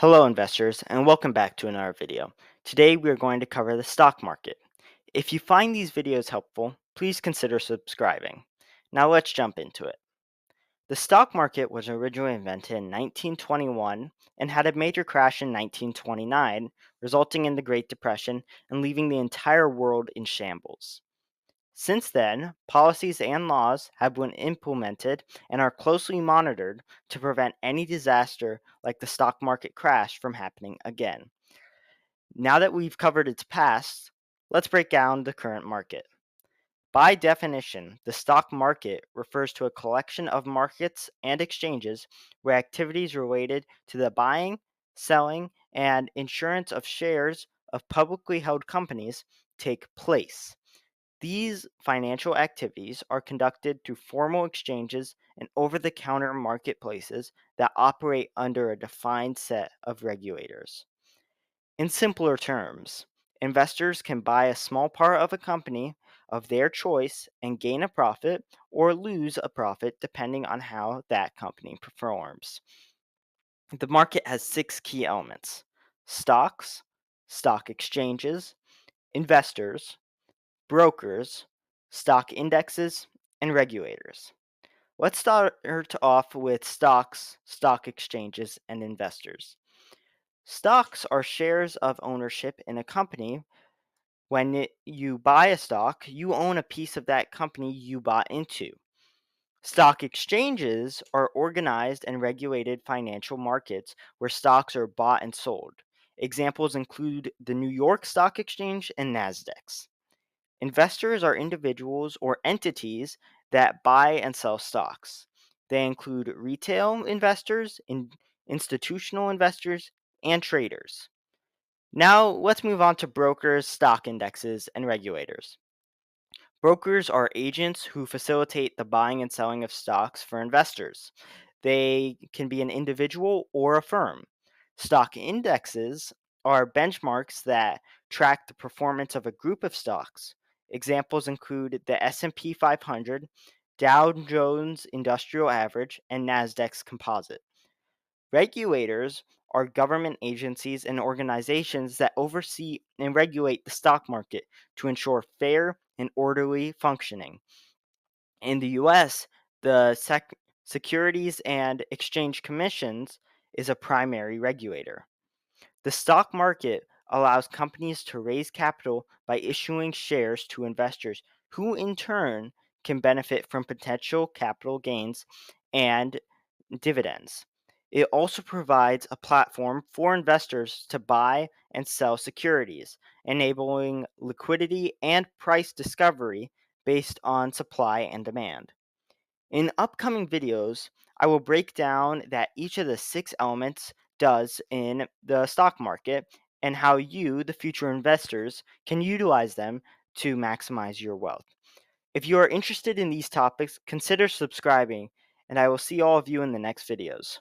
Hello investors and welcome back to another video. Today we are going to cover the stock market. If you find these videos helpful, please consider subscribing. Now let's jump into it. The stock market was originally invented in 1921 and had a major crash in 1929, resulting in the Great Depression and leaving the entire world in shambles. Since then, policies and laws have been implemented and are closely monitored to prevent any disaster like the stock market crash from happening again. Now that we've covered its past, let's break down the current market. By definition, the stock market refers to a collection of markets and exchanges where activities related to the buying, selling, and insurance of shares of publicly held companies take place. These financial activities are conducted through formal exchanges and over the counter marketplaces that operate under a defined set of regulators. In simpler terms, investors can buy a small part of a company of their choice and gain a profit or lose a profit depending on how that company performs. The market has six key elements: stocks, stock exchanges, investors, brokers, stock indexes, and regulators. Let's start off with stocks, stock exchanges, and investors. Stocks are shares of ownership in a company. When you buy a stock, you own a piece of that company you bought into. Stock exchanges are organized and regulated financial markets where stocks are bought and sold. Examples include the New York Stock Exchange and NASDAQ. Investors are individuals or entities that buy and sell stocks. They include retail investors, institutional investors, and traders. Now, let's move on to brokers, stock indexes, and regulators. Brokers are agents who facilitate the buying and selling of stocks for investors. They can be an individual or a firm. Stock indexes are benchmarks that track the performance of a group of stocks. Examples include the S&P 500, Dow Jones Industrial Average, and Nasdaq's Composite. Regulators are government agencies and organizations that oversee and regulate the stock market to ensure fair and orderly functioning. In the US, the Securities and Exchange Commissions is a primary regulator. The stock market allows companies to raise capital by issuing shares to investors who, in turn, can benefit from potential capital gains and dividends. It also provides a platform for investors to buy and sell securities, enabling liquidity and price discovery based on supply and demand. In upcoming videos, I will break down that each of the six elements does in the stock market and how you, the future investors, can utilize them to maximize your wealth. If you are interested in these topics, consider subscribing, and I will see all of you in the next videos.